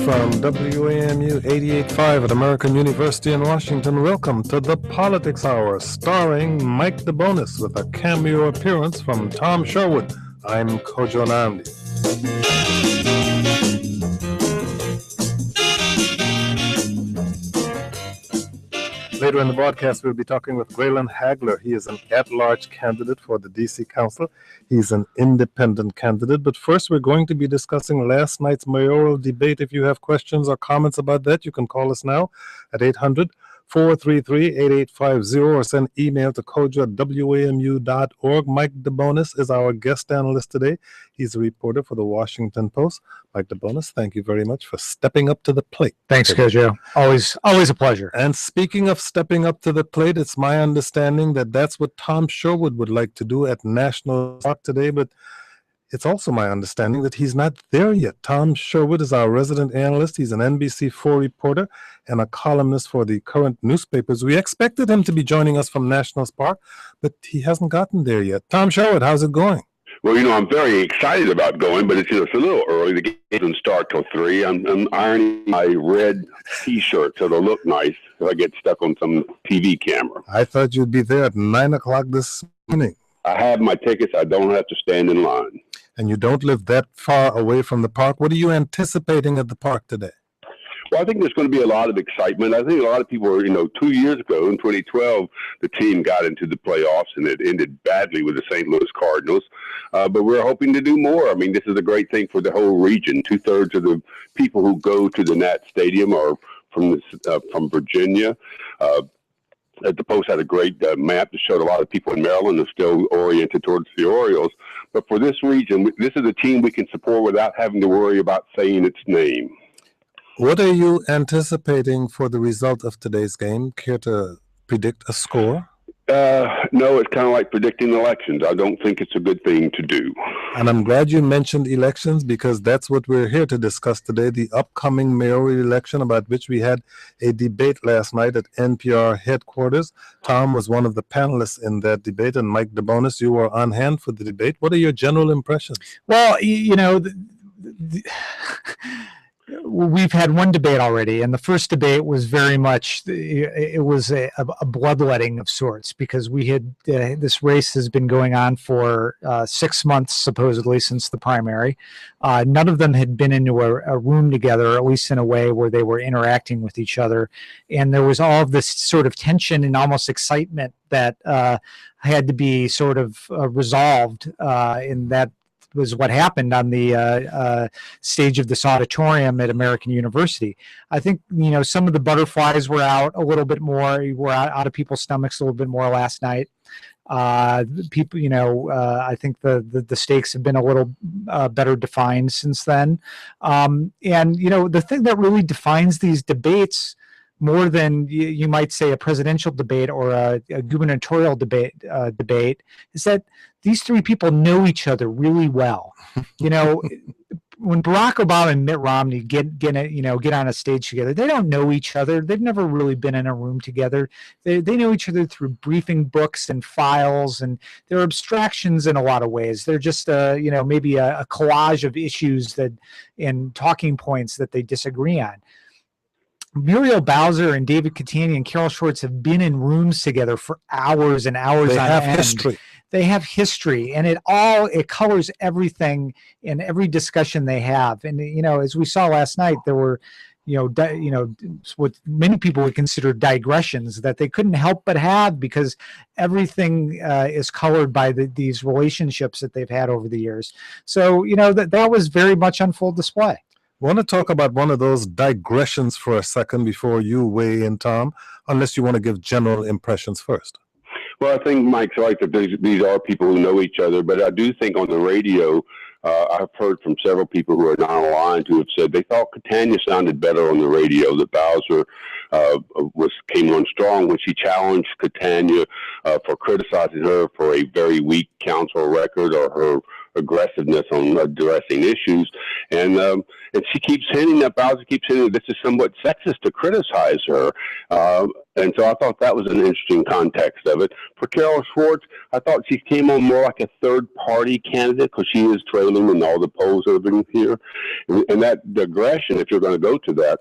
from WAMU 88.5 at American University in Washington. Welcome to the Politics Hour, starring Mike DeBonis with a cameo appearance from Tom Sherwood. I'm Kojo Namdi. Later in the broadcast, we'll be talking with Graylin Hagler. He is an at-large candidate for the D.C. Council. He's an independent candidate. But first, we're going to be discussing last night's mayoral debate. If you have questions or comments about that, you can call us now at 800-433-8850 or send email to kojo@wamu.org. Mike DeBonis is our guest analyst today. He's a reporter for the Washington Post. Mike DeBonis, thank you very much for stepping up to the plate. Thanks, Kojo. Always a pleasure. And speaking of stepping up to the plate, it's my understanding that that's what Tom Sherwood would like to do at National Park today, but it's also my understanding that he's not there yet. Tom Sherwood is our resident analyst. He's an NBC4 reporter and a columnist for the current newspapers. We expected him to be joining us from National Park, but he hasn't gotten there yet. Tom Sherwood, how's it going? Well, I'm very excited about going, but it's a little early. The game doesn't start till 3. I'm ironing my red T-shirt so it'll look nice if I get stuck on some TV camera. I thought you'd be there at 9 o'clock this morning. I have my tickets. I don't have to stand in line. And you don't live that far away from the park. What are you anticipating at the park today? Well, I think there's going to be a lot of excitement. I think a lot of people were, 2 years ago in 2012, the team got into the playoffs and it ended badly with the St. Louis Cardinals. But we're hoping to do more. I mean, this is a great thing for the whole region. 2/3 of the people who go to the Nat Stadium are from Virginia. The Post had a great map that showed a lot of people in Maryland are still oriented towards the Orioles. But for this region, this is a team we can support without having to worry about saying its name. What are you anticipating for the result of today's game? Care to predict a score? No, it's kind of like predicting elections. I don't think it's a good thing to do. And I'm glad you mentioned elections because that's what we're here to discuss today, the upcoming mayoral election about which we had a debate last night at NPR headquarters. Tom was one of the panelists in that debate, and Mike DeBonis, you were on hand for the debate. What are your general impressions? Well, we've had one debate already, and the first debate was very much, it was a bloodletting of sorts because we had, this race has been going on for 6 months, supposedly, since the primary. None of them had been into a room together, at least in a way where they were interacting with each other. And there was all of this sort of tension and almost excitement that had to be sort of resolved in that was what happened on the stage of this auditorium at American University. I think, some of the butterflies were out a little bit more, were out of people's stomachs a little bit more last night. People, I think the stakes have been a little better defined since then. And, the thing that really defines these debates more than you might say a presidential debate or a gubernatorial debate is that these three people know each other really well. When Barack Obama and Mitt Romney get on a stage together, they don't know each other. They've never really been in a room together. They know each other through briefing books and files, and they're abstractions in a lot of ways. They're just maybe a collage of issues and talking points that they disagree on. Muriel Bowser and David Catania and Carol Schwartz have been in rooms together for hours and hours on end. They have history. They have history, and it colors everything in every discussion they have. And as we saw last night, there were what many people would consider digressions that they couldn't help but have because everything is colored by these relationships that they've had over the years. So that was very much on full display. I want to talk about one of those digressions for a second before you weigh in, Tom, unless you want to give general impressions first. Well, I think Mike's right that these are people who know each other, but I do think on the radio, I've heard from several people who are not aligned who have said they thought Catania sounded better on the radio, that Bowser came on strong when she challenged Catania for criticizing her for a very weak council record or her aggressiveness on addressing issues. And and she keeps hinting that Bowser keeps hinting this is somewhat sexist to criticize her. And so I thought that was an interesting context of it. For Carol Schwartz, I thought she came on more like a third-party candidate because she is trailing in all the polls that have been here. And that digression, if you're going to go to that,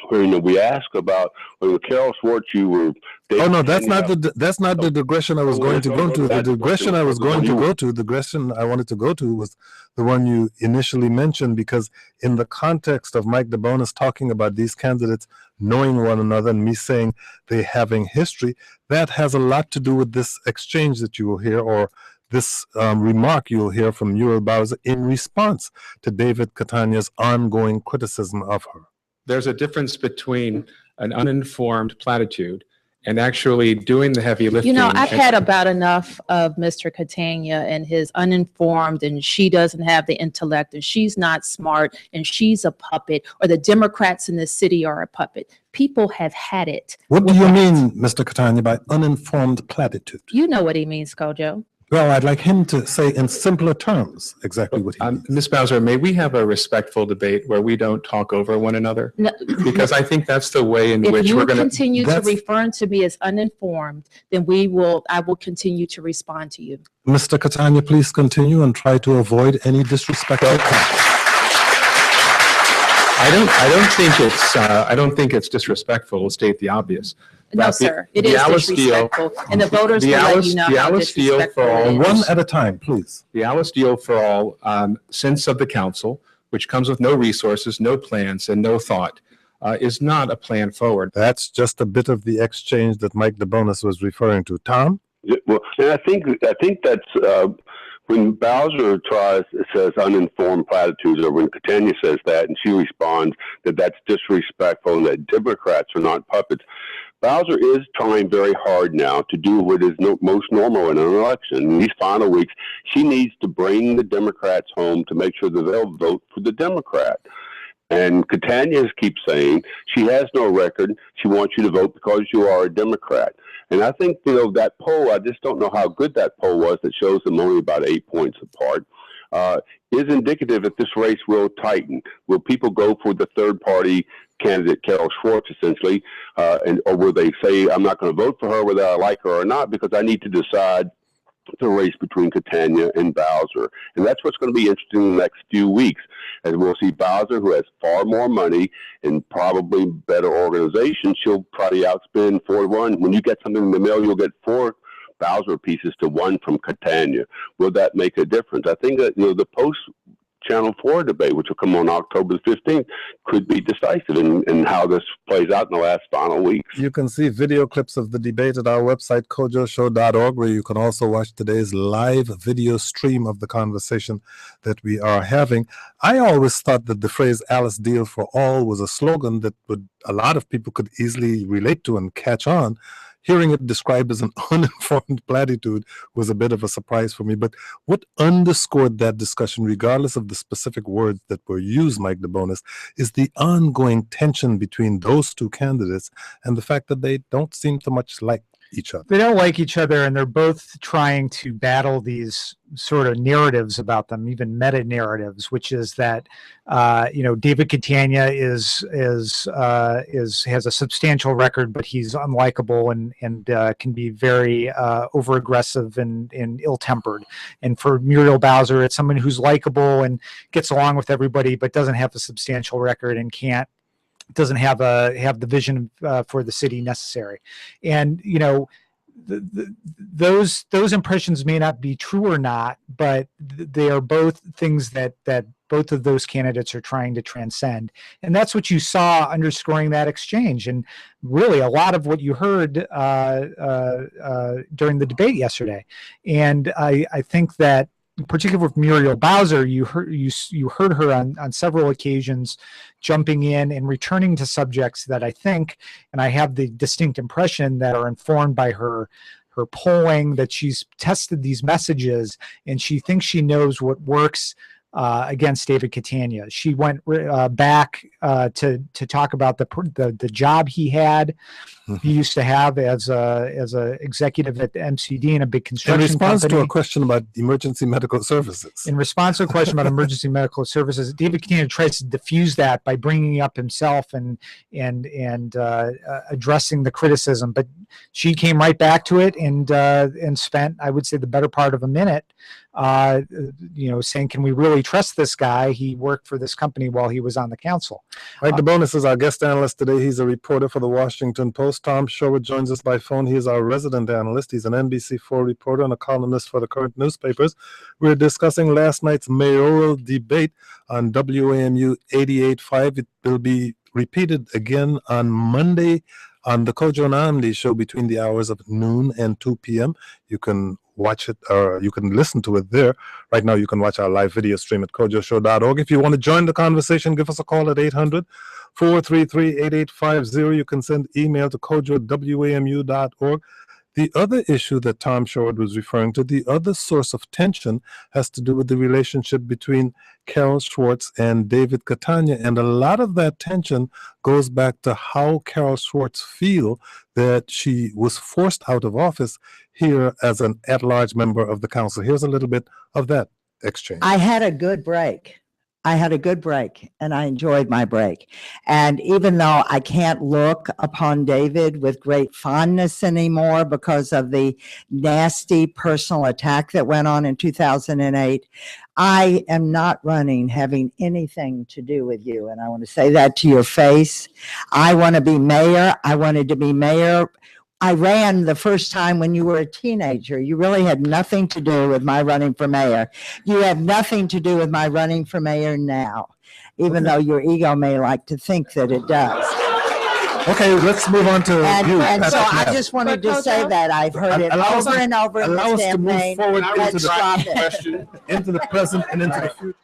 where we ask about with Carol Schwartz, you were. Oh no, that's not the digression I was going to go to. The digression I was going to go to, the digression I wanted to go to was the one you initially mentioned, because in the context of Mike DeBonis talking about these candidates knowing one another and me saying they having history, that has a lot to do with this exchange that you will hear, or this remark you'll hear from Muriel Bowser in response to David Catania's ongoing criticism of her. There's a difference between an uninformed platitude and actually doing the heavy lifting. You know, I've had about enough of Mr. Catania and his uninformed, and she doesn't have the intellect, and she's not smart, and she's a puppet, or the Democrats in the city are a puppet. People have had it. What do you mean, Mr. Catania, by uninformed platitude? You know what he means, Kojo. Well, I'd like him to say in simpler terms exactly what he means. Ms. Bowser, may we have a respectful debate where we don't talk over one another? No, because I think that's the way in which we're going to continue to refer to me as uninformed, then I will continue to respond to you. Mr. Catania, please continue and try to avoid any disrespectful comments. I don't think it's disrespectful to state the obvious. No, sir, it is disrespectful, and the voters will let you know how disrespectful it is. One at a time, please. The Alice Deal for All sense of the council, which comes with no resources, no plans, and no thought, is not a plan forward. That's just a bit of the exchange that Mike DeBonis was referring to. Tom? Yeah, well, and I think that's when Bowser says uninformed platitudes, or when Catania says that, and she responds that that's disrespectful and that Democrats are not puppets. Bowser is trying very hard now to do what is most normal in an election. In these final weeks, she needs to bring the Democrats home to make sure that they'll vote for the Democrat. And Catania keeps saying she has no record. She wants you to vote because you are a Democrat. And I think, that poll, I just don't know how good that poll was that shows them only about 8 points apart, is indicative that this race will tighten. Will people go for the third-party candidate, Carol Schwartz, essentially, or will they say, I'm not going to vote for her whether I like her or not because I need to decide the race between Catania and Bowser? And that's what's going to be interesting in the next few weeks, as we'll see Bowser, who has far more money and probably better organization. She'll probably outspend 4-1. When you get something in the mail, you'll get 4 Bowser pieces to 1 from Catania. Will that make a difference? I think that the post Channel 4 debate, which will come on October 15th, could be decisive in how this plays out in the last final weeks. You can see video clips of the debate at our website, kojoshow.org, where you can also watch today's live video stream of the conversation that we are having. I always thought that the phrase Alice Deal for All was a slogan that a lot of people could easily relate to and catch on. Hearing it described as an uninformed platitude was a bit of a surprise for me. But what underscored that discussion, regardless of the specific words that were used, Mike DeBonis, is the ongoing tension between those two candidates and the fact that they don't seem to much like each other. They don't like each other, and they're both trying to battle these sort of narratives about them, even meta narratives, which is that David Catania has a substantial record, but he's unlikable and can be very over aggressive and ill-tempered. And for Muriel Bowser, it's someone who's likable and gets along with everybody, but doesn't have a substantial record and doesn't have the vision for the city necessary. And those impressions may not be true or not, but they are both things that both of those candidates are trying to transcend. And that's what you saw underscoring that exchange. And really a lot of what you heard during the debate yesterday. And I think that particularly with Muriel Bowser, you heard her on several occasions jumping in and returning to subjects that I think, and I have the distinct impression, that are informed by her polling, that she's tested these messages and she thinks she knows what works against David Catania. She went back to talk about the job he had. He used to have as a executive at the MCD in a big construction In response company. to a question about emergency medical services. In response to a question about emergency medical services, David Catania tries to diffuse that by bringing up himself and addressing the criticism. But she came right back to it and spent, I would say, the better part of a minute, saying, "Can we really trust this guy? He worked for this company while he was on the council." Mike DeBonis is our guest analyst today. He's a reporter for the Washington Post. Tom Sherwood joins us by phone. He is our resident analyst. He's an NBC4 reporter and a columnist for the current newspapers. We're discussing last night's mayoral debate on WAMU 88.5. It will be repeated again on Monday on the Kojo Namdi show between the hours of noon and 2 p.m. You can watch it, or you can listen to it there. Right now, you can watch our live video stream at kojoshow.org. If you want to join the conversation, give us a call at 800-433-8850. You can send email to kojo@wamu.org. The other issue that Tom Sherwood was referring to, the other source of tension, has to do with the relationship between Carol Schwartz and David Catania. And a lot of that tension goes back to how Carol Schwartz feels that she was forced out of office here as an at-large member of the council. Here's a little bit of that exchange. I had a good break. And I enjoyed my break. And even though I can't look upon David with great fondness anymore because of the nasty personal attack that went on in 2008, I am not running having anything to do with you. And I want to say that to your face. I want to be mayor. I wanted to be mayor. I ran the first time when you were a teenager. You really had nothing to do with my running for mayor. You have nothing to do with my running for mayor now, even though your ego may like to think that it does. Okay, let's move on to you. And so I just wanted to say that I've heard it over and over in allow this us to move campaign. forward into the present and into the future.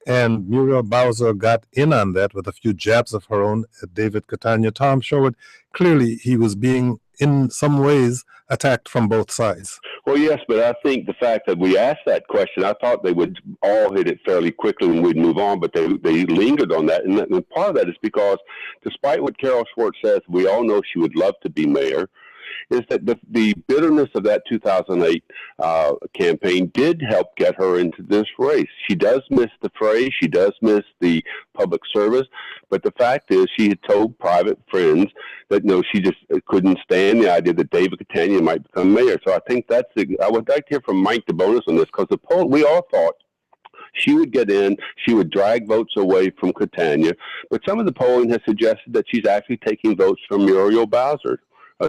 And Muriel Bowser got in on that with a few jabs of her own at David Catania. Tom Sherwood, clearly he was being, in some ways, attacked from both sides. Well, yes, but I think the fact that we asked that question, I thought they would all hit it fairly quickly and we'd move on, but they lingered on that. And part of that is because despite what Carol Schwartz says, we all know she would love to be mayor, is that the bitterness of that 2008 campaign did help get her into this race. She does miss the fray. She does miss the public service. But the fact is she had told private friends that, no, she just couldn't stand the idea that David Catania might become mayor. So I think I would like to hear from Mike DeBonis on this, because the poll, we all thought she would get in, she would drag votes away from Catania. But some of the polling has suggested that she's actually taking votes from Muriel Bowser.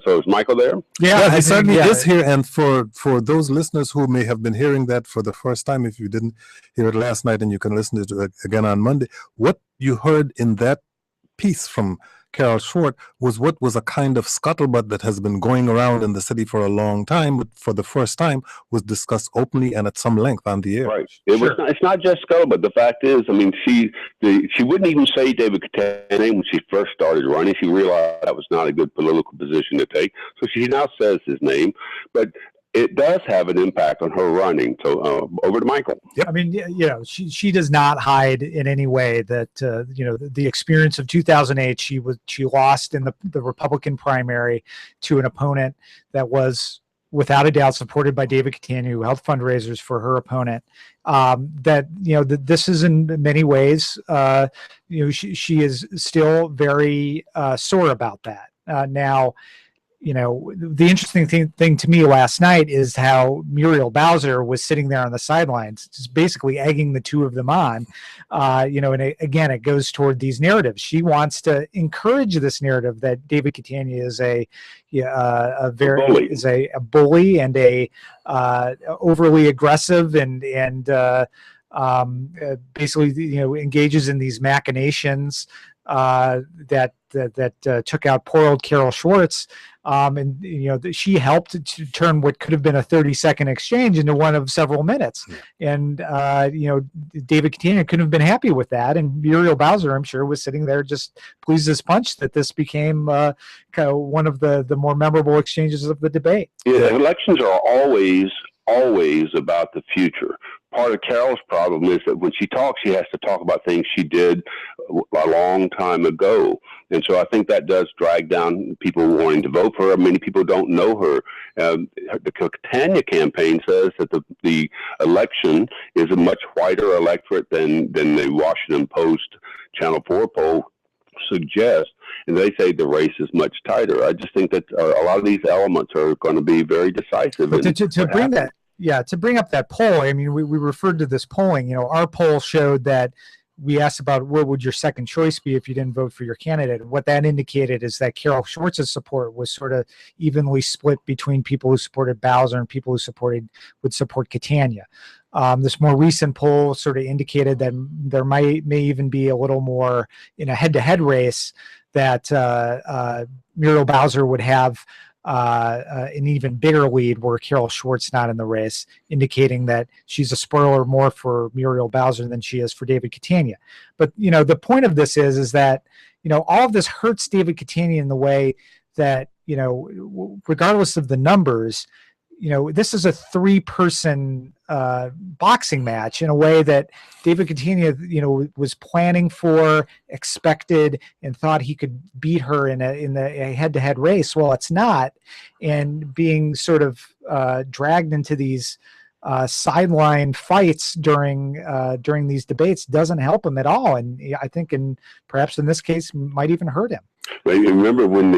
So is Michael there? Yeah, he certainly is here. And for those listeners who may have been hearing that for the first time, if you didn't hear it last night and you can listen to it again on Monday, what you heard in that piece from Carol Schwartz was what was a kind of scuttlebutt that has been going around in the city for a long time, but for the first time was discussed openly and at some length on the air. Right. It's not just scuttlebutt. The fact is, I mean, she wouldn't even say David Catania when she first started running. She realized that was not a good political position to take. So she now says his name, but it does have an impact on her running. So over to Michael. Yep. I mean, she does not hide in any way that, the experience of 2008, she lost in the Republican primary to an opponent that was without a doubt supported by David Catania, who held fundraisers for her opponent. This is in many ways, she is still very sore about that. Now, the interesting thing to me last night is how Muriel Bowser was sitting there on the sidelines, just basically egging the two of them on. And again, it goes toward these narratives. She wants to encourage this narrative that David Catania is a bully and a overly aggressive and basically engages in these machinations that took out poor old Carol Schwartz. She helped to turn what could have been a 30-second exchange into one of several minutes. And, David Catania couldn't have been happy with that. And Muriel Bowser, I'm sure, was sitting there just pleased as punch that this became kind of one of the more memorable exchanges of the debate. Yeah, elections are always about the future. part of Carol's problem is that when she talks, she has to talk about things she did a long time ago. And so I think that does drag down people wanting to vote for her. Many people don't know her. The Catania campaign says that the election is a much whiter electorate than the Washington Post Channel 4 poll suggests, and they say the race is much tighter. I just think that a lot of these elements are going to be very decisive. But to bring that, to bring up that poll, I mean, we referred to this polling. You know, our poll showed that we asked about what would your second choice be if you didn't vote for your candidate. And what that indicated is that Carol Schwartz's support was sort of evenly split between people who supported Bowser and people who would support Catania. This more recent poll sort of indicated that there may even be a little more in a head-to-head race that Muriel Bowser would have an even bigger lead were Carol Schwartz not in the race, indicating that she's a spoiler more for Muriel Bowser than she is for David Catania. But, you know, the point of this is that, you know, all of this hurts David Catania in the way that, you know, regardless of the numbers, you know, this is a 3-person boxing match in a way that David Catania, you know, was planning for, expected, and thought he could beat her in a head-to-head race. Well, it's not, and being sort of dragged into these sideline fights during these debates doesn't help him at all, and I think, perhaps in this case, might even hurt him. Right. Remember when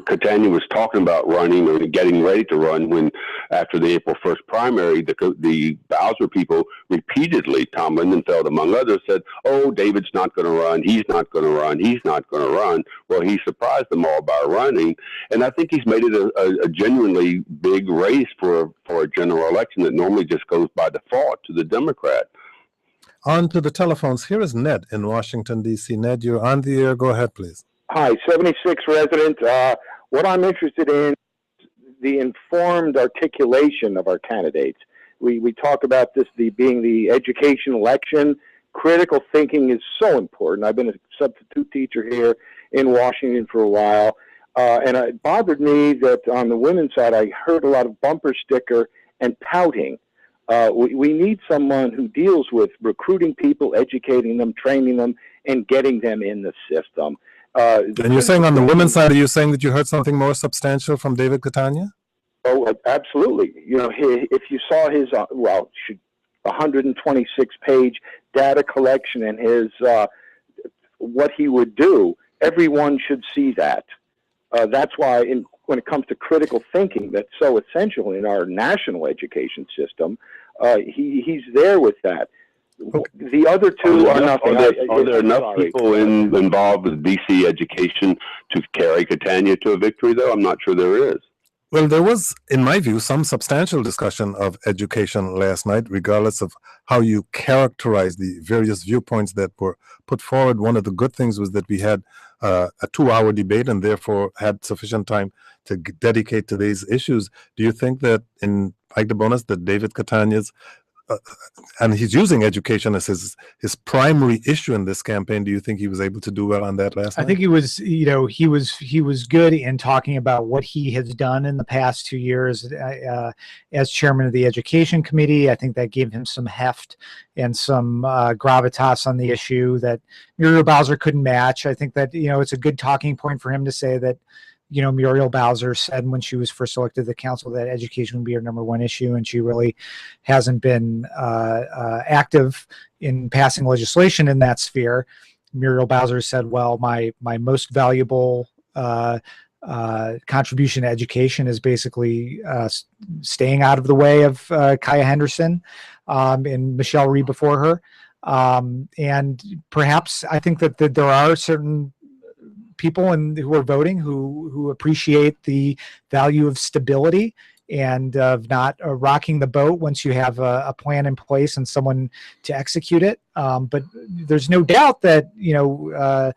Catania was talking about running or getting ready to run when after the April 1st primary, the Bowser people repeatedly, Tom Lindenfeld among others, said, "Oh, David's not going to run. He's not going to run. He's not going to run." Well, he surprised them all by running, and I think he's made it a genuinely big race for a general election that normally just goes by default to the Democrat. On to the telephones. Here is Ned in Washington, D.C. Ned, you're on the air. Go ahead, please. Hi, 76 resident. What I'm interested in is the informed articulation of our candidates. We talk about this being the education election. Critical thinking is so important. I've been a substitute teacher here in Washington for a while, and it bothered me that on the women's side, I heard a lot of bumper sticker and pouting. We need someone who deals with recruiting people, educating them, training them, and getting them in the system. And you're saying on the women's side, are you saying that you heard something more substantial from David Catania? Oh, absolutely. You know, if you saw his, 126-page data collection and his, what he would do, everyone should see that. That's why when it comes to critical thinking, that's so essential in our national education system, he's there with that. Okay. The other two are nothing. Are there enough people involved with DC education to carry Catania to a victory, though? I'm not sure there is. Well, there was, in my view, some substantial discussion of education last night, regardless of how you characterize the various viewpoints that were put forward. One of the good things was that we had a 2-hour debate and therefore had sufficient time to dedicate to these issues. Do you think that in Mike DeBonis, that David Catania's and he's using education as his primary issue in this campaign. Do you think he was able to do well on that last night? I think he was, you know, he was good in talking about what he has done in the past 2 years as chairman of the education committee. I think that gave him some heft and some gravitas on the issue that Muriel Bowser couldn't match. I think that, you know, it's a good talking point for him to say that, you know, Muriel Bowser said when she was first elected to the council that education would be her #1 issue, and she really hasn't been active in passing legislation in that sphere. Muriel Bowser said, well, my most valuable contribution to education is basically staying out of the way of Kaya Henderson and Michelle Rhee before her. And perhaps I think that there are certain people who are voting who appreciate the value of stability and of not rocking the boat once you have a plan in place and someone to execute it. But there's no doubt that, you know,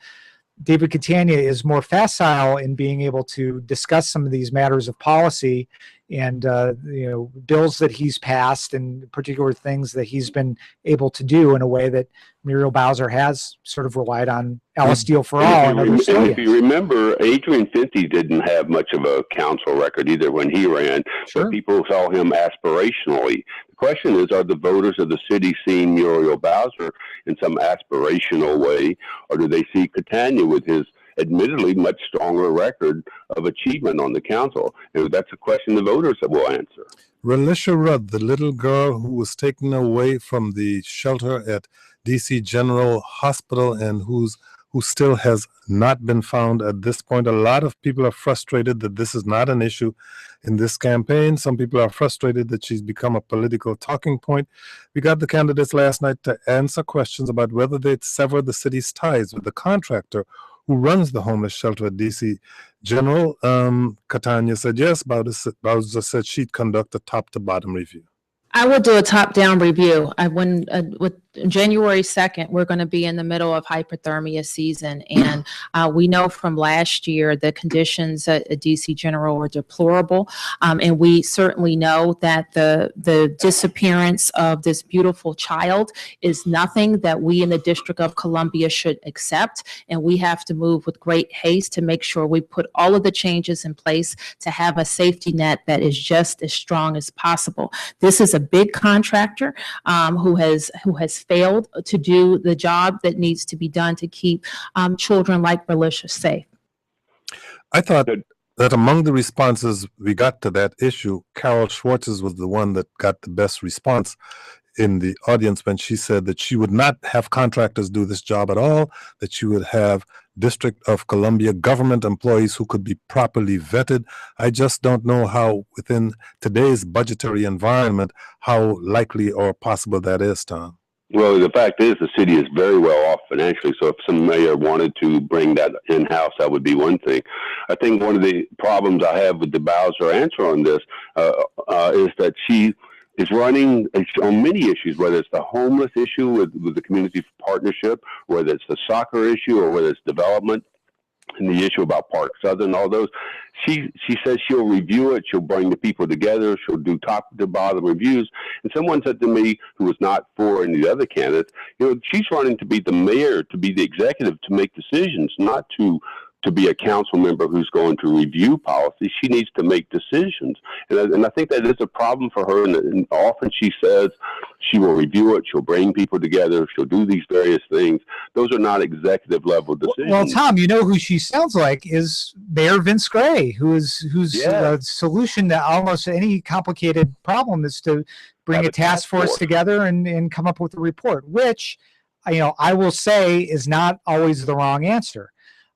David Catania is more facile in being able to discuss some of these matters of policy bills that he's passed and particular things that he's been able to do in a way that Muriel Bowser has sort of relied on Alice Deal for All and other And if slogans. you remember, Adrian Fenty didn't have much of a council record either when he ran, Sure. but people saw him aspirationally. The question is, are the voters of the city seeing Muriel Bowser in some aspirational way, or do they see Catania with his admittedly much stronger record of achievement on the council? And that's a question the voters will answer. Relisha Rudd, the little girl who was taken away from the shelter at DC General Hospital and who still has not been found at this point. A lot of people are frustrated that this is not an issue in this campaign. Some people are frustrated that she's become a political talking point. We got the candidates last night to answer questions about whether they'd sever the city's ties with the contractor who runs the homeless shelter at DC General. Catania said yes. Bowser said she'd conduct a top-to-bottom review. I would do a top-down review. With January 2nd, we're going to be in the middle of hypothermia season, and we know from last year the conditions at DC General were deplorable, and we certainly know that the disappearance of this beautiful child is nothing that we in the District of Columbia should accept, and we have to move with great haste to make sure we put all of the changes in place to have a safety net that is just as strong as possible. This is a big contractor who has failed to do the job that needs to be done to keep children like Relisha safe. I thought that among the responses we got to that issue, Carol Schwartz's was the one that got the best response in the audience when she said that she would not have contractors do this job at all, that she would have District of Columbia government employees who could be properly vetted. I just don't know how, within today's budgetary environment, how likely or possible that is, Tom. Well, the fact is the city is very well off financially, so if some mayor wanted to bring that in-house, that would be one thing. I think one of the problems I have with the Bowser answer on this is that she is running on many issues, whether it's the homeless issue with the community partnership, whether it's the soccer issue, or whether it's development, and the issue about Park Southern, all those. She says she'll review it, she'll bring the people together, she'll do top to bottom reviews. And someone said to me, who was not for any of the other candidates, she's running to be the mayor, to be the executive, to make decisions, not to be a council member who's going to review policy. She needs to make decisions. And I think that is a problem for her. And often she says she will review it, she'll bring people together, she'll do these various things. Those are not executive level decisions. Well, Tom, you know who she sounds like is Mayor Vince Gray, who's a solution to almost any complicated problem is to bring a task force together and come up with a report, which, I will say is not always the wrong answer.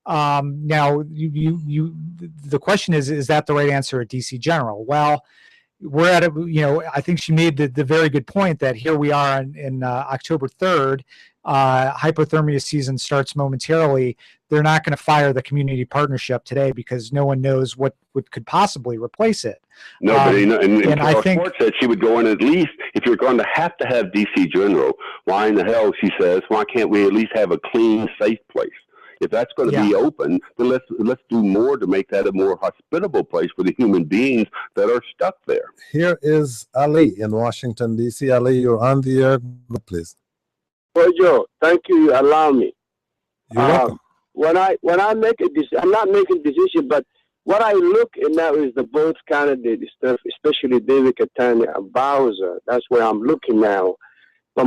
Now, the question is that the right answer at DC General? Well, we're at I think she made the very good point that here we are in October 3rd. Hypothermia season starts momentarily. They're not going to fire the community partnership today because no one knows what could possibly replace it. No, but and I think Schwartz said she would go in at least, if you're going to have DC General, why in the hell, she says, why can't we at least have a clean, safe place? If that's going to be open, then let's do more to make that a more hospitable place for the human beings that are stuck there. Here is Ali in Washington, D.C. Ali, you're on the air, please. Well, Joe, thank you. Allow me. You're welcome. When I make a decision, I'm not making a decision, but what I look at now is the both candidates, especially David Catania and Bowser. That's where I'm looking now. But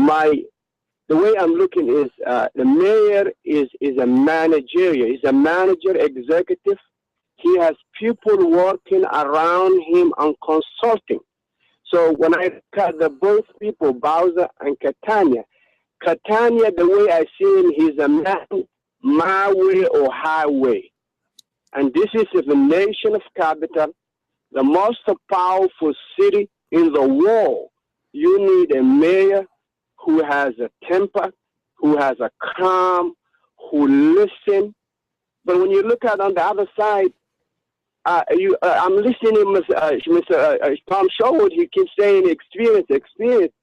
the way I'm looking is the mayor is a managerial. He's a manager executive. He has people working around him on consulting. So when I look at both people, Bowser and Catania, the way I see him, he's a man, my way or highway. And this is the nation of capital, the most powerful city in the world. You need a mayor who has a temper, who has a calm, who listens. But when you look at on the other side, I'm listening to Mr. Tom Sherwood. He keeps saying experience.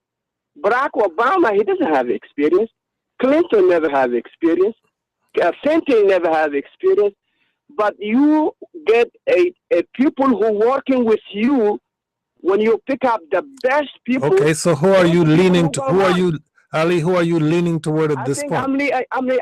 Barack Obama, he doesn't have experience. Clinton never have experience. Fenton never have experience. But you get a people who working with you when you pick up the best people. Okay, so who are you leaning to? Who are you, Ali? Who are you leaning toward at this point? I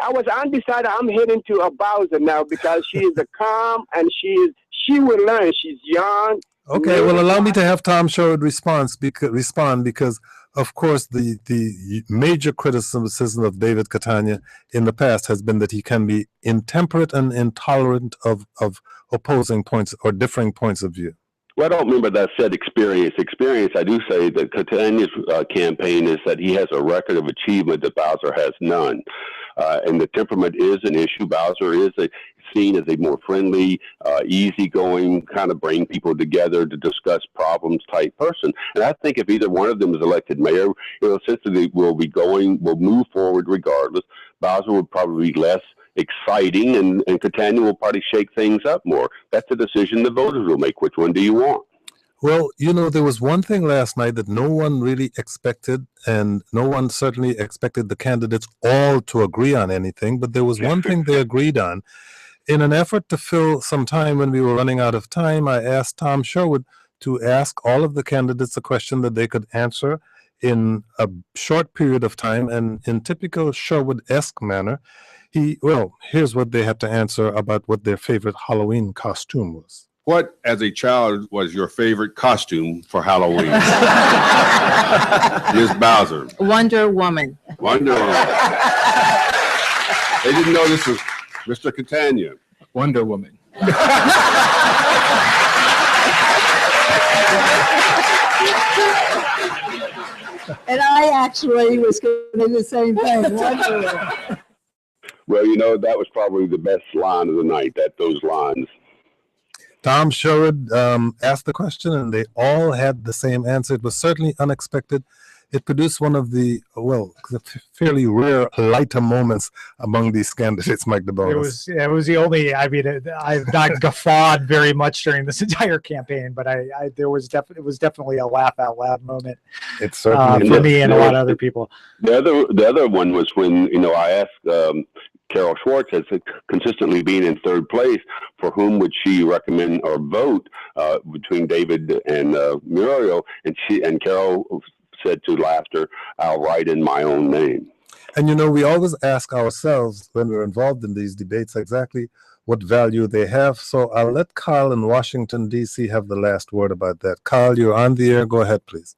was undecided. I'm heading to a Bowser now because she is a calm and she will learn. She's young. Okay, well, allow me to have Tom Sherwood respond because, of course, the major criticism of David Catania in the past has been that he can be intemperate and intolerant of opposing points or differing points of view. Well, I don't remember that said experience. I do say that Catania's campaign is that he has a record of achievement that Bowser has none. And the temperament is an issue. Bowser is seen as a more friendly, easygoing, kind of bring people together to discuss problems type person. And I think if either one of them is elected mayor, essentially will move forward regardless. Bowser would probably be less exciting, and Catania will probably shake things up more. That's a decision the voters will make. Which one do you want? Well, there was one thing last night that no one really expected, and no one certainly expected the candidates all to agree on anything, but there was one thing they agreed on. In an effort to fill some time when we were running out of time, I asked Tom Sherwood to ask all of the candidates a question that they could answer in a short period of time, and in typical Sherwood-esque manner, here's what they had to answer about what their favorite Halloween costume was. What, as a child, was your favorite costume for Halloween? Ms. Bowser. Wonder Woman. Wonder Woman. They didn't know this was Mr. Catania. Wonder Woman. And I actually was going to do the same thing. Wonder Woman. Well, that was probably the best line of the night, those lines. Tom Sherwood asked the question, and they all had the same answer. It was certainly unexpected. It produced one of the, fairly rare lighter moments among these candidates, Mike DeBonis. It was the only, I've not guffawed very much during this entire campaign, but it was definitely a laugh out loud moment. It's certainly for me and a lot of other people. The other one was when, I asked Carol Schwartz, has consistently been in third place, for whom would she recommend or vote between David and Muriel, and Carol said to laughter, "I'll write in my own name." And we always ask ourselves when we're involved in these debates exactly what value they have. So I'll let Carl in Washington, D.C. have the last word about that. Carl, you're on the air. Go ahead, please.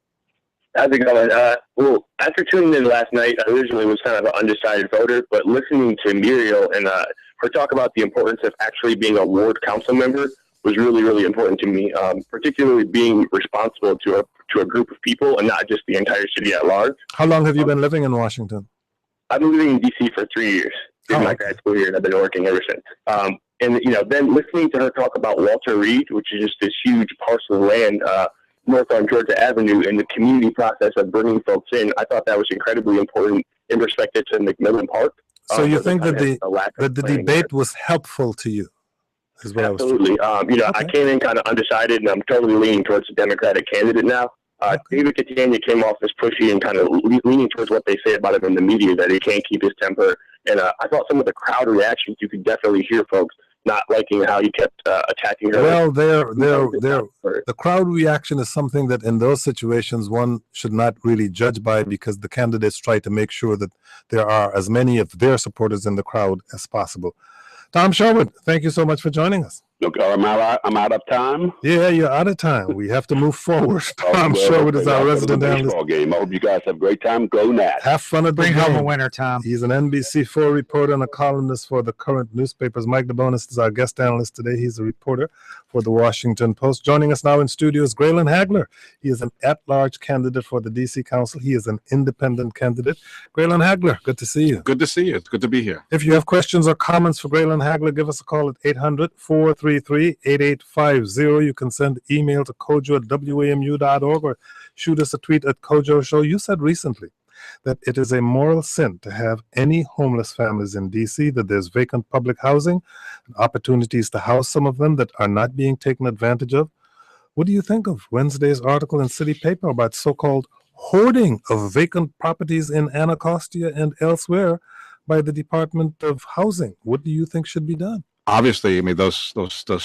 How's it going? Well, after tuning in last night, I originally was kind of an undecided voter, but listening to Muriel and her talk about the importance of actually being a ward council member was really, really important to me, particularly being responsible to a group of people and not just the entire city at large. How long have you been living in Washington? I've been living in D.C. for 3 years. This is my grad school year, and I've been working ever since. And then listening to her talk about Walter Reed, which is just this huge parcel of land north on Georgia Avenue, and the community process of bringing folks in, I thought that was incredibly important in perspective to McMillan Park. So you think that the debate was helpful to you? Is what Absolutely. I came in kind of undecided, and I'm totally leaning towards the Democratic candidate now. David Catania came off as pushy and kind of leaning towards what they say about him in the media, that he can't keep his temper. And I thought some of the crowd reactions, you could definitely hear folks not liking how he kept attacking her. Well, the crowd reaction is something that in those situations one should not really judge by, because the candidates try to make sure that there are as many of their supporters in the crowd as possible. Tom Sherwood, thank you so much for joining us. Look, I'm out of time. Yeah, you're out of time. We have to move forward. Tom Sherwood is our resident analyst. Game. I hope you guys have a great time. Go Nats. Have fun at the game. Bring home a winner, Tom. He's an NBC4 reporter and a columnist for the current newspapers. Mike DeBonis is our guest analyst today. He's a reporter for the Washington Post. Joining us now in studio is Graylin Hagler. He is an at-large candidate for the D.C. Council. He is an independent candidate. Graylin Hagler, good to see you. Good to see you. It's good to be here. If you have questions or comments for Graylin Hagler, give us a call at 800-433-8850. You can send email to kojo@wamu.org or shoot us a tweet at Kojo Show. You said recently that it is a moral sin to have any homeless families in D.C., that there's vacant public housing and opportunities to house some of them that are not being taken advantage of. What do you think of Wednesday's article in City Paper about so-called hoarding of vacant properties in Anacostia and elsewhere by the Department of Housing? What do you think should be done? obviously, I mean, those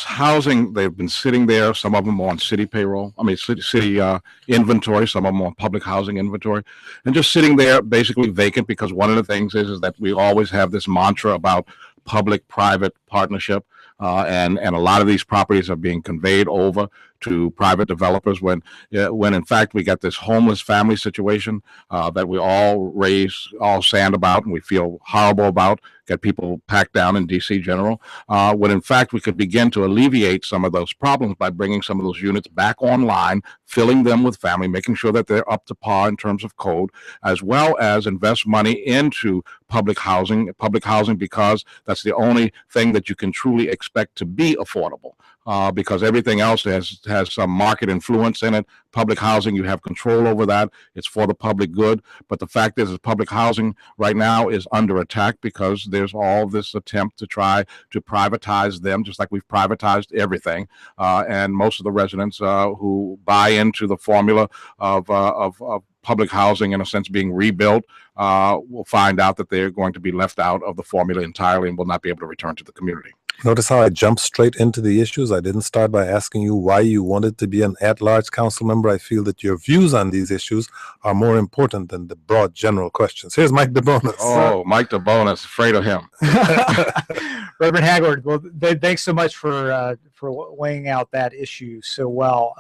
housing, they've been sitting there. Some of them on city payroll. I mean, city inventory. Some of them on public housing inventory, and just sitting there basically vacant, because one of the things is that we always have this mantra about public-private partnership, and a lot of these properties are being conveyed over to private developers when in fact we got this homeless family situation that we all stand about and we feel horrible about, get people packed down in DC General, when in fact we could begin to alleviate some of those problems by bringing some of those units back online, filling them with family, making sure that they're up to par in terms of code, as well as invest money into public housing because that's the only thing that you can truly expect to be affordable. Because everything else has some market influence in it. Public housing, you have control over that. It's for the public good. But the fact is public housing right now is under attack because there's all this attempt to try to privatize them, just like we've privatized everything. And most of the residents who buy into the formula of public housing, in a sense, being rebuilt, will find out that they're going to be left out of the formula entirely and will not be able to return to the community. Notice how I jumped straight into the issues. I didn't start by asking you why you wanted to be an at-large council member. I feel that your views on these issues are more important than the broad general questions. Here's Mike DeBonis. Oh, Mike DeBonis, afraid of him. Reverend Haggard, well, thanks so much for laying out that issue so well.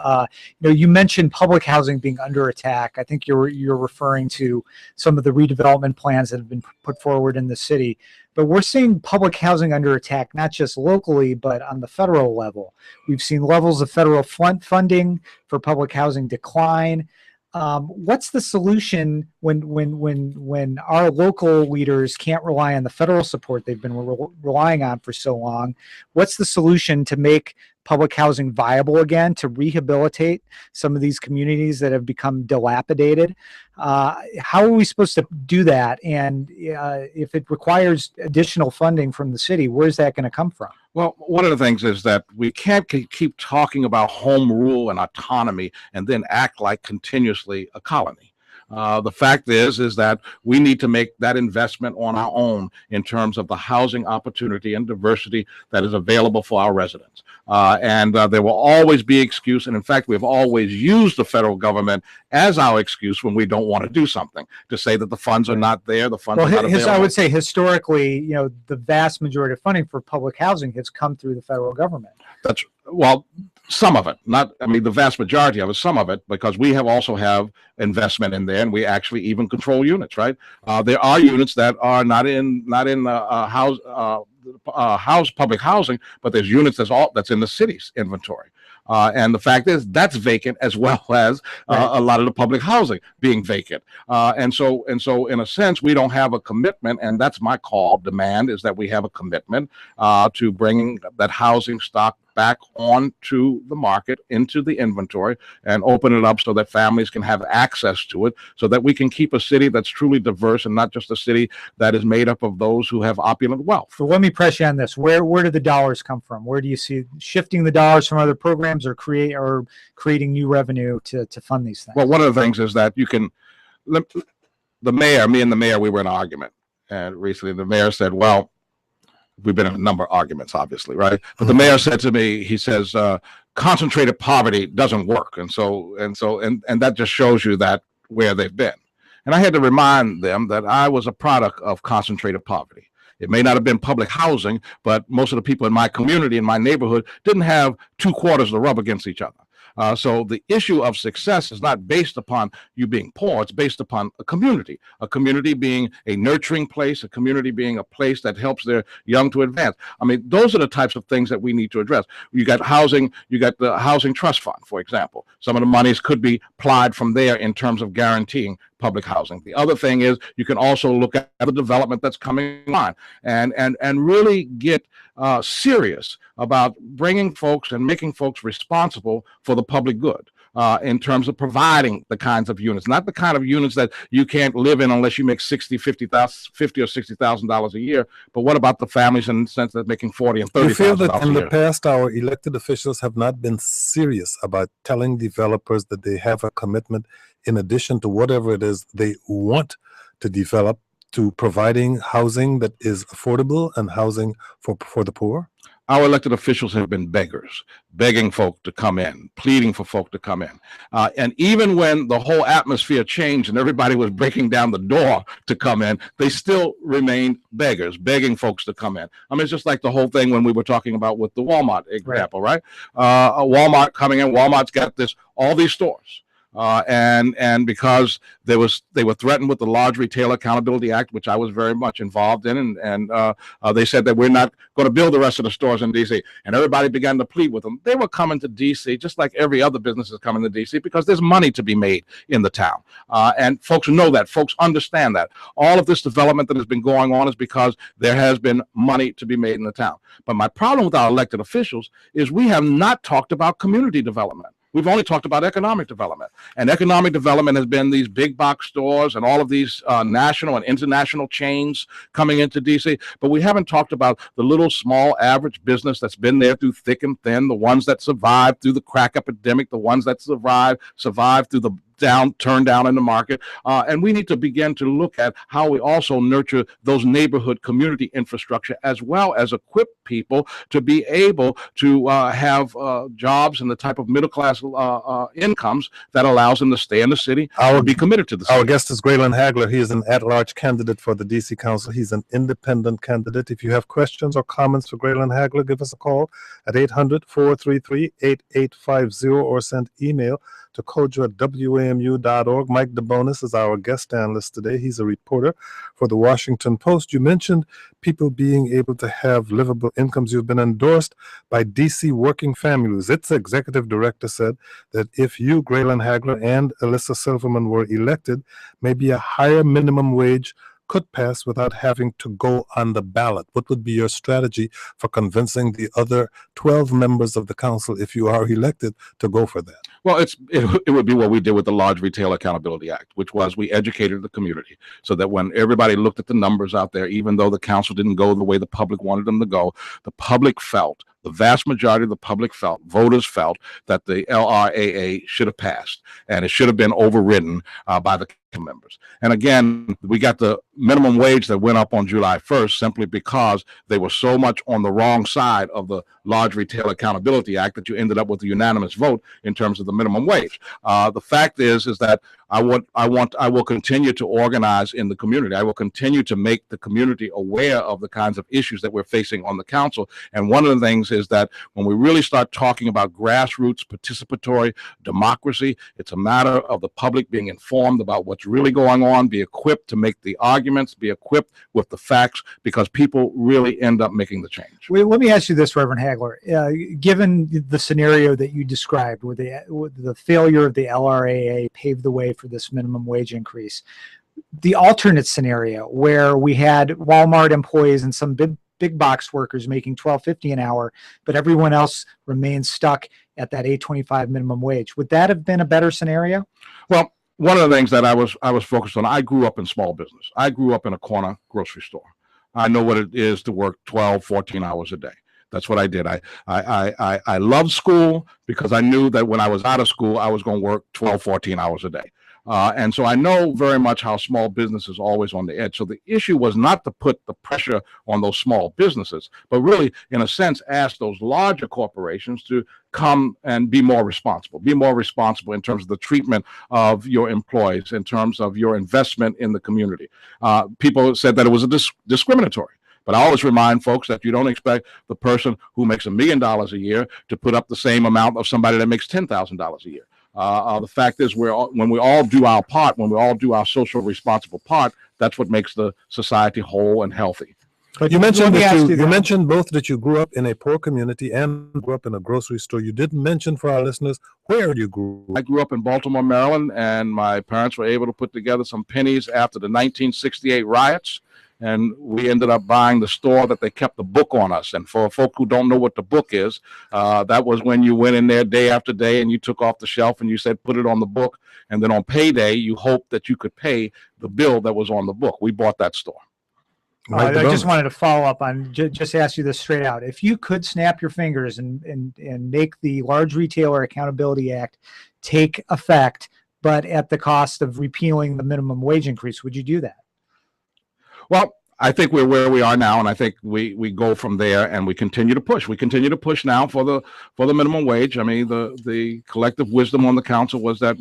You mentioned public housing being under attack. I think you're referring to some of the redevelopment plans that have been put forward in the city. But we're seeing public housing under attack, not just locally, but on the federal level. We've seen levels of federal funding for public housing decline. What's the solution when our local leaders can't rely on the federal support they've been relying on for so long? What's the solution to make public housing viable again, to rehabilitate some of these communities that have become dilapidated? How are we supposed to do that? And if it requires additional funding from the city, where's that going to come from? Well, one of the things is that we can't keep talking about home rule and autonomy and then act like continuously a colony. The fact is that we need to make that investment on our own in terms of the housing opportunity and diversity that is available for our residents. And there will always be excuse. And in fact, we've always used the federal government as our excuse when we don't want to do something, to say that the funds are not there, the funds are not available. I would say historically, the vast majority of funding for public housing has come through the federal government. Well, some of it, the vast majority of it, some of it, because we also have investment in there, and we actually even control units, right? There are units that are not in house public housing, but there's units that's in the city's inventory. And the fact is that's vacant, as well as a lot of the public housing being vacant. And so in a sense, we don't have a commitment, and that's my demand is that we have a commitment to bringing that housing stock back onto the market, into the inventory, and open it up so that families can have access to it, so that we can keep a city that's truly diverse and not just a city that is made up of those who have opulent wealth. So let me press you on this. Where do the dollars come from? Where do you see shifting the dollars from other programs or creating new revenue to fund these things? Well, one of the things is that me and the mayor, we were in an argument, and recently the mayor said, well, we've been in a number of arguments, obviously, right? But the mayor said to me, he says, concentrated poverty doesn't work. And that just shows you that where they've been. And I had to remind them that I was a product of concentrated poverty. It may not have been public housing, but most of the people in my community, in my neighborhood, didn't have 2 quarters to rub against each other. So the issue of success is not based upon you being poor. It's based upon a community being a nurturing place, a community being a place that helps their young to advance. Those are the types of things that we need to address. You got housing, you got the Housing Trust Fund, for example. Some of the monies could be applied from there in terms of guaranteeing public housing. The other thing is you can also look at the development that's coming on and really get serious about bringing folks and making folks responsible for the public good in terms of providing the kinds of units, not the kind of units that you can't live in unless you make $50,000 or $60,000 a year. But what about the families in the sense that making $40,000 and $30,000 a year? You feel that in the past, our elected officials have not been serious about telling developers that they have a commitment in addition to whatever it is they want to develop, to providing housing that is affordable and housing for the poor? our elected officials have been beggars, begging folk to come in, pleading for folk to come in. And even when the whole atmosphere changed and everybody was breaking down the door to come in, they still remained beggars, begging folks to come in. I mean, it's just like the whole thing when we were talking about with the Walmart example, right? Walmart coming in, Walmart's got all these stores. And because they were threatened with the Large Retail Accountability Act, which I was very much involved in, and they said that we're not going to build the rest of the stores in D.C. And everybody began to plead with them. They were coming to D.C. just like every other business is coming to D.C. because there's money to be made in the town, and folks know that. Folks understand that. All of this development that has been going on is because there has been money to be made in the town. But my problem with our elected officials is we have not talked about community development. We've only talked about economic development, and economic development has been these big box stores and all of these national and international chains coming into DC, but we haven't talked about the little small average business that's been there through thick and thin, the ones that survived through the crack epidemic, the ones that survived through the turn down in the market. And we need to begin to look at how we also nurture those neighborhood community infrastructure, as well as equip people to be able to have jobs and the type of middle class incomes that allows them to stay in the city and be committed to the city. Our guest is Graylin Hagler. He is an at-large candidate for the DC Council. He's an independent candidate. If you have questions or comments for Graylin Hagler, give us a call at 800-433-8850 or send email to kojo@wamu.org. Mike DeBonis is our guest analyst today. He's a reporter for the Washington Post. You mentioned people being able to have livable incomes. You've been endorsed by DC Working Families. Its executive director said that if you, Graylin Hagler, and Alyssa Silverman were elected, maybe a higher minimum wage could pass without having to go on the ballot. What would be your strategy for convincing the other 12 members of the council, if you are elected, to go for that? Well, it would be what we did with the Large Retail Accountability Act, which was we educated the community so that when everybody looked at the numbers out there, even though the council didn't go the way the public wanted them to go, the public felt, the vast majority of the public felt, voters felt, that the LRAA should have passed and it should have been overridden by the members. And again, we got the minimum wage that went up on July 1st simply because they were so much on the wrong side of the Large Retail Accountability Act that you ended up with a unanimous vote in terms of the minimum wage. The fact is that I will continue to organize in the community. I will continue to make the community aware of the kinds of issues that we're facing on the council. And one of the things is that when we really start talking about grassroots participatory democracy, it's a matter of the public being informed about what's really going on, be equipped to make the arguments, be equipped with the facts, because people really end up making the change. Well, let me ask you this, Reverend Hagler. Given the scenario that you described, where the failure of the LRAA paved the way for this minimum wage increase, the alternate scenario where we had Walmart employees and some big box workers making $12.50 an hour, but everyone else remains stuck at that $8.25 minimum wage, would that have been a better scenario? Well, one of the things that I was focused on, I grew up in small business. I grew up in a corner grocery store. I know what it is to work 12, 14 hours a day. That's what I did. I loved school because I knew that when I was out of school, I was going to work 12, 14 hours a day. And so I know very much how small business is always on the edge. So the issue was not to put the pressure on those small businesses, but really, in a sense, ask those larger corporations to come and be more responsible in terms of the treatment of your employees, in terms of your investment in the community. People said that it was discriminatory. But I always remind folks that you don't expect the person who makes $1 million a year to put up the same amount of somebody that makes $10,000 a year. The fact is, when we all do our part, when we all do our social responsible part, that's what makes the society whole and healthy. But you mentioned both that you grew up in a poor community and grew up in a grocery store. You didn't mention for our listeners where you grew up. I grew up in Baltimore, Maryland, and my parents were able to put together some pennies after the 1968 riots. And we ended up buying the store that they kept the book on us. And for folk who don't know what the book is, that was when you went in there day after day and you took off the shelf and you said, put it on the book. And then on payday, you hoped that you could pay the bill that was on the book. We bought that store. I just wanted to follow up on, just ask you this straight out. If you could snap your fingers and make the Large Retailer Accountability Act take effect, but at the cost of repealing the minimum wage increase, would you do that? Well, I think we're where we are now, and I think we go from there, and we continue to push. We continue to push now for the minimum wage. I mean, the collective wisdom on the council was that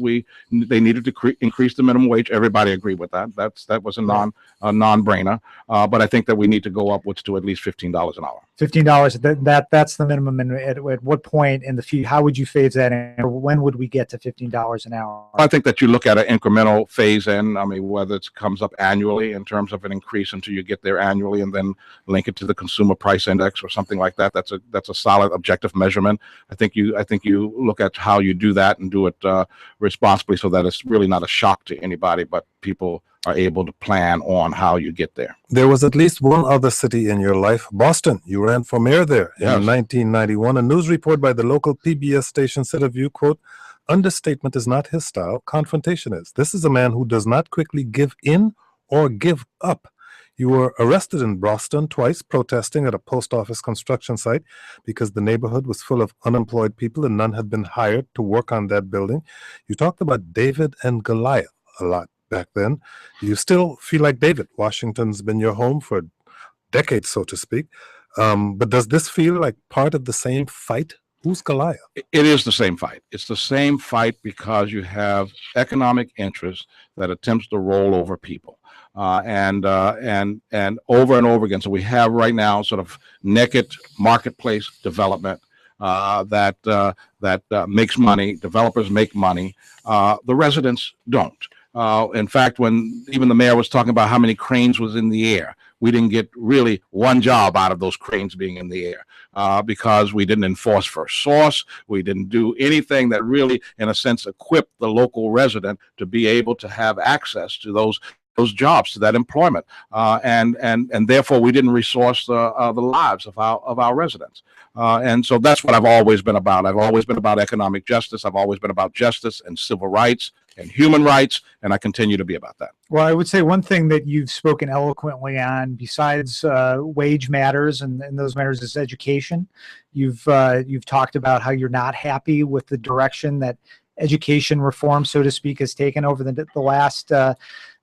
they needed to increase the minimum wage. Everybody agreed with that. That was a non-brainer. But I think that we need to go upwards to at least $15 an hour. $15. That's the minimum. And at what point in the future, how would you phase that in? Or when would we get to $15 an hour? I think that you look at an incremental phase in. I mean, whether it comes up annually in terms of an increase until you get there annually, and then link it to the consumer price index or something like that. That's a solid objective measurement. I think you look at how you do that and do it responsibly, so that it's really not a shock to anybody, but people are able to plan on how you get there. There was at least one other city in your life, Boston. You ran for mayor there in 1991. A news report by the local PBS station said of you, quote, "Understatement is not his style, confrontation is. This is a man who does not quickly give in or give up." You were arrested in Boston twice protesting at a post office construction site because the neighborhood was full of unemployed people and none had been hired to work on that building. You talked about David and Goliath a lot back then. You still feel like David. Washington's been your home for decades, so to speak. But does this feel like part of the same fight? Who's Goliath? It is the same fight. It's the same fight because you have economic interests that attempts to roll over people. And over and over again. So we have right now sort of naked marketplace development that makes money. Developers make money. The residents don't. In fact, when even the mayor was talking about how many cranes was in the air, we didn't get really one job out of those cranes being in the air because we didn't enforce first source. We didn't do anything that really, in a sense, equipped the local resident to be able to have access to those jobs, to that employment, and therefore we didn't resource the lives of our residents. And so that's what I've always been about. I've always been about economic justice. I've always been about justice and civil rights and human rights, and I continue to be about that. Well, I would say one thing that you've spoken eloquently on, besides wage matters and those matters, is education. You've talked about how you're not happy with the direction that education reform, so to speak, has taken over the last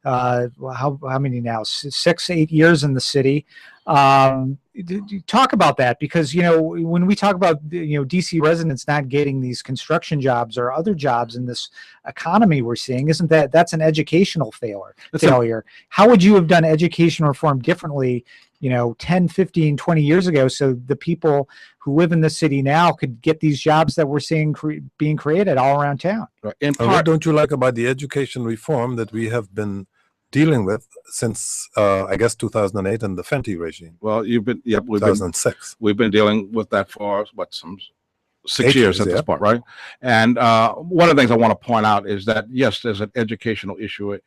how many now? 6-8 years in the city. Talk about that, because when we talk about DC residents not getting these construction jobs or other jobs in this economy we're seeing, isn't that's an educational failure? How would you have done education reform differently 10, 15, 20 years ago, so the people who live in the city now could get these jobs that we're seeing being created all around town? What don't you like about the education reform that we have been dealing with since I guess 2008 and the Fenty regime? Well, we've been 2006. We've been dealing with that for some 6 years at this point, right? And one of the things I want to point out is that yes, there's an educational issue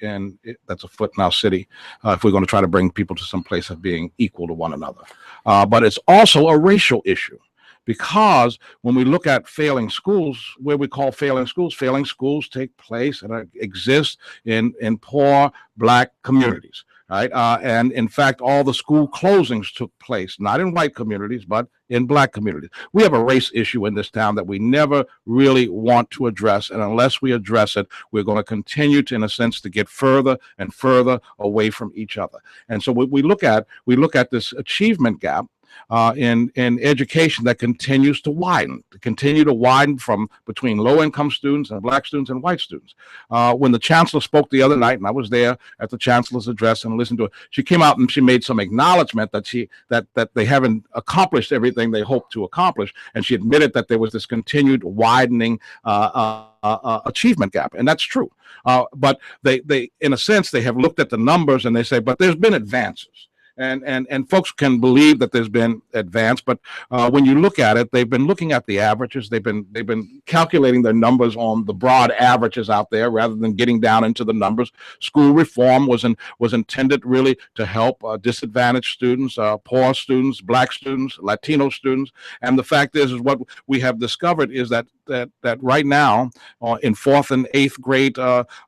that's afoot in our city if we're going to try to bring people to some place of being equal to one another. But it's also a racial issue. Because when we look at failing schools, where we call failing schools take place and exist in poor Black communities, right? And in fact, all the school closings took place, not in white communities, but in Black communities. We have a race issue in this town that we never really want to address. And unless we address it, we're going to continue to, in a sense, to get further and further away from each other. And so what we look at this achievement gap in education that continues to widen from between low-income students and Black students and white students. When the chancellor spoke the other night, and I was there at the chancellor's address and listened to it, she came out and she made some acknowledgement that they haven't accomplished everything they hoped to accomplish, and she admitted that there was this continued widening achievement gap, and that's true. But they, in a sense, they have looked at the numbers and they say, but there's been advances. And folks can believe that there's been advance, but when you look at it, they've been looking at the averages. They've been calculating their numbers on the broad averages out there rather than getting down into the numbers. School reform was intended really to help disadvantaged students, poor students, Black students, Latino students. And the fact is what we have discovered is that right now in 4th and 8th grade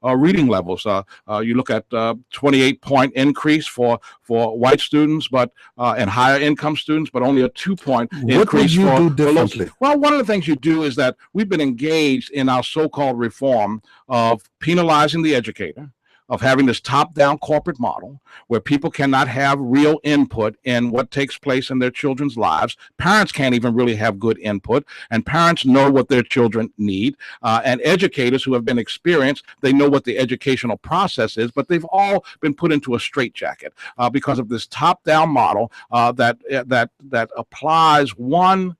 reading levels, you look at 28-point increase for white students, but and higher income students, but only a 2-point increase. What would you do differently? Well, one of the things you do is that we've been engaged in our so-called reform of penalizing the educator, of having this top-down corporate model where people cannot have real input in what takes place in their children's lives. Parents can't even really have good input, and parents know what their children need. And educators who have been experienced, they know what the educational process is, but they've all been put into a straitjacket because of this top-down model that applies one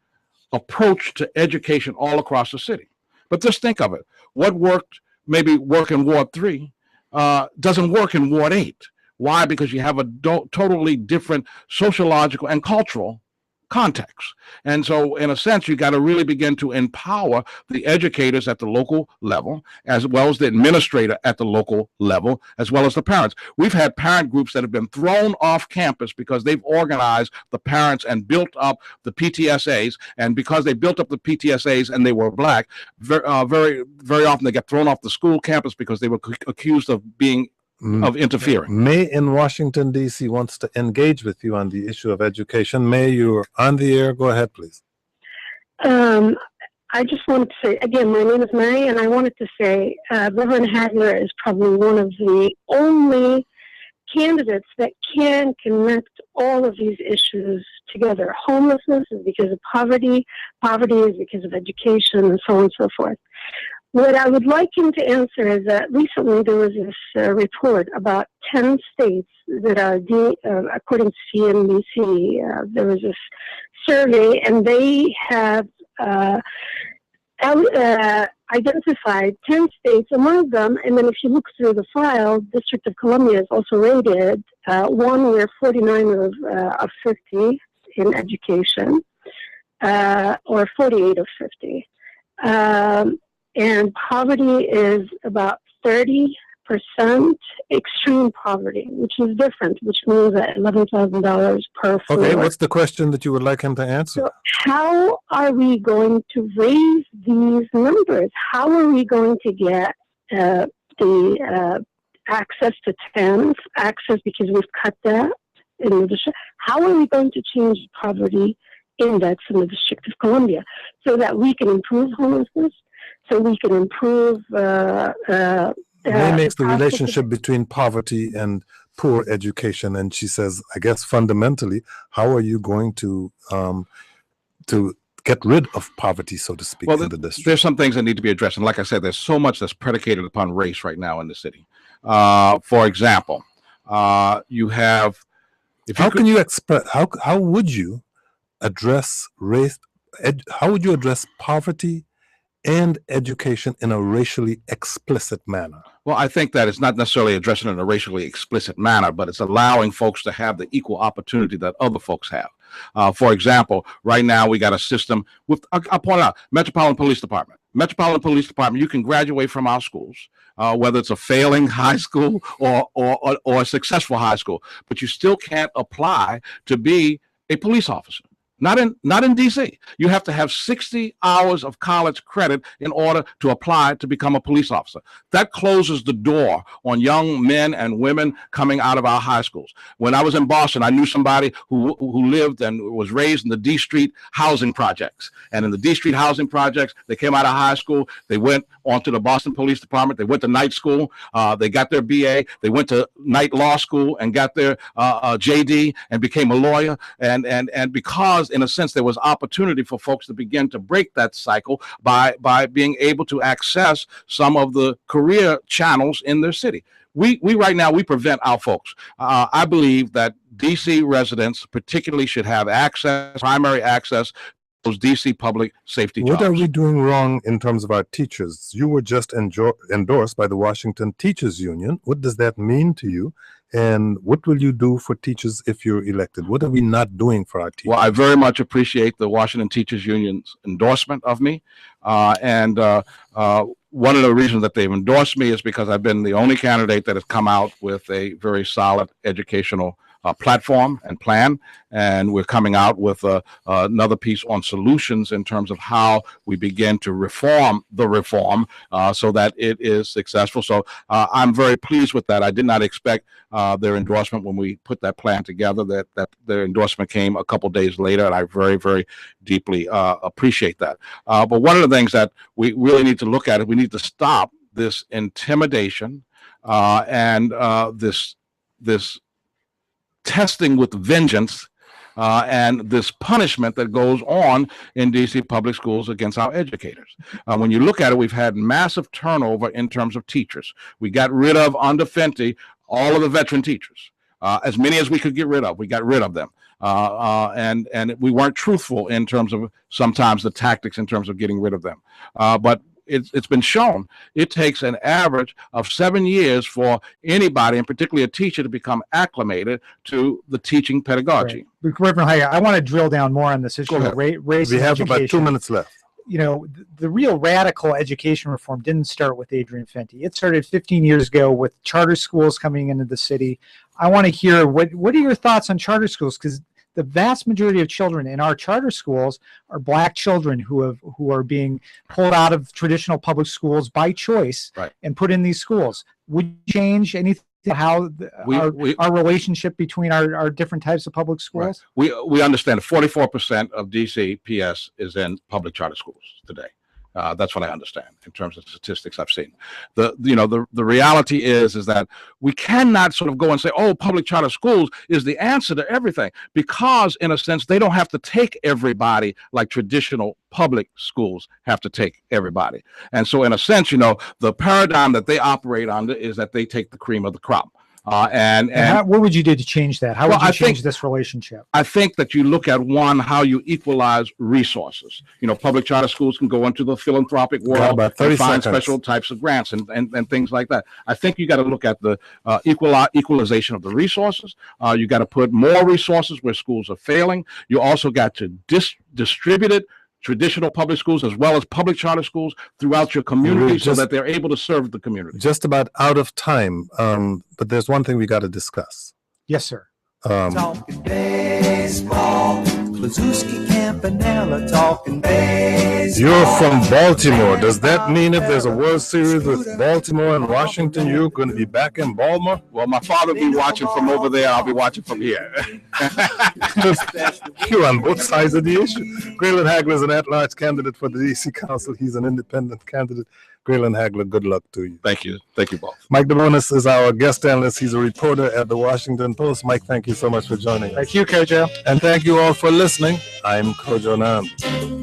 approach to education all across the city. But just think of it. What worked, maybe work in Ward 3, doesn't work in Ward 8. Why? Because you have a totally different sociological and cultural context. And so in a sense, you got to really begin to empower the educators at the local level, as well as the administrator at the local level, as well as the parents. We've had parent groups that have been thrown off campus because they've organized the parents and built up the PTSAs. And because they built up the PTSAs and they were Black, very often they get thrown off the school campus because they were accused of being of interfering. May in Washington, D.C. wants to engage with you on the issue of education. May, you're on the air. Go ahead, please. I just wanted to say, again, my name is May, and I wanted to say Reverend Hagler is probably one of the only candidates that can connect all of these issues together. Homelessness is because of poverty, poverty is because of education, and so on and so forth. What I would like him to answer is that recently there was this report about 10 states that are, according to CNBC, there was this survey, and they have identified 10 states among them, and then if you look through the file, District of Columbia is also rated one where 49 of 50 in education, or 48 of 50. And poverty is about 30% extreme poverty, which is different, which means that $11,000 per floor. Okay, what's the question that you would like him to answer? So how are we going to raise these numbers? How are we going to get the access to TANF, access, because we've cut that in the district? How are we going to change the poverty index in the District of Columbia so that we can improve homelessness, so we can improve May makes the relationship between poverty and poor education, and she says, I guess fundamentally, how are you going to get rid of poverty, so to speak, in the district? There's some things that need to be addressed, and like I said, there's so much that's predicated upon race right now in the city. For example, you have. How would you address race? How would you address poverty and education in a racially explicit manner? Well, I think that it's not necessarily addressing it in a racially explicit manner, but it's allowing folks to have the equal opportunity that other folks have. For example, right now we got a system with, I'll point out, Metropolitan Police Department. Metropolitan Police Department, you can graduate from our schools, whether it's a failing high school or a successful high school, but you still can't apply to be a police officer. Not in DC. You have to have 60 hours of college credit in order to apply to become a police officer. That closes the door on young men and women coming out of our high schools. When I was in Boston, I knew somebody who lived and was raised in the D Street housing projects. And in the D Street housing projects, they came out of high school, they went onto the Boston Police Department, they went to night school, they got their BA, they went to night law school and got their JD and became a lawyer. And because in a sense, there was opportunity for folks to begin to break that cycle by being able to access some of the career channels in their city. We right now, we prevent our folks. I believe that DC residents particularly should have primary access to those DC public safety jobs. What are we doing wrong in terms of our teachers? You were just endorsed by the Washington Teachers Union. What does that mean to you? And what will you do for teachers if you're elected? What are we not doing for our teachers? Well, I very much appreciate the Washington Teachers Union's endorsement of me. And one of the reasons that they've endorsed me is because I've been the only candidate that has come out with a very solid educational platform and plan, and we're coming out with another piece on solutions in terms of how we begin to reform the reform so that it is successful. So I'm very pleased with that. I did not expect their endorsement when we put that plan together, that their endorsement came a couple days later, and I very, very deeply appreciate that. But one of the things that we really need to look at is we need to stop this intimidation and this testing with vengeance and this punishment that goes on in DC public schools against our educators. When you look at it, we've had massive turnover in terms of teachers. We got rid of, under Fenty, all of the veteran teachers. As many as we could get rid of, we got rid of them. And we weren't truthful in terms of sometimes the tactics in terms of getting rid of them. But it's been shown it takes an average of 7 years for anybody, and particularly a teacher, to become acclimated to the teaching pedagogy. Right. Reverend Hager, I want to drill down more on this issue of race. We have about 2 minutes left. You know, the real radical education reform didn't start with Adrian Fenty. It started 15 years ago with charter schools coming into the city. I want to hear what are your thoughts on charter schools? Because the vast majority of children in our charter schools are Black children who are being pulled out of traditional public schools by choice, right, and put in these schools. Would you change anything? How our relationship between our different types of public schools? Right. We understand 44% of DC PS is in public charter schools today. That's what I understand in terms of statistics I've seen. The reality is that we cannot sort of go and say, oh, public charter schools is the answer to everything, because in a sense they don't have to take everybody like traditional public schools have to take everybody. And so in a sense, the paradigm that they operate under is that they take the cream of the crop. And what would you do to change that? How would you change this relationship? I think that you look at how you equalize resources. Public charter schools can go into the philanthropic world and find special types of grants and things like that. I think you got to look at the equalization of the resources. You got to put more resources where schools are failing. You also got to distribute it, traditional public schools as well as public charter schools throughout your community, so that they're able to serve the community. Just about out of time, but there's one thing we got to discuss. Yes, sir. Talking baseball, Blazewski, Campanella, talking baseball. You're from Baltimore. Does that mean if there's a World Series with Baltimore and Washington, you're going to be back in Baltimore? Well, my father will be watching from over there. I'll be watching from here. You're on both sides of the issue. Graylin Hagler is an at-large candidate for the DC Council. He's an independent candidate. Graylin Hagler, good luck to you. Thank you. Thank you both. Mike DeBonis is our guest analyst. He's a reporter at the Washington Post. Mike, thank you so much for joining us. Thank you, Kojo. And thank you all for listening. I'm Kojo Nam.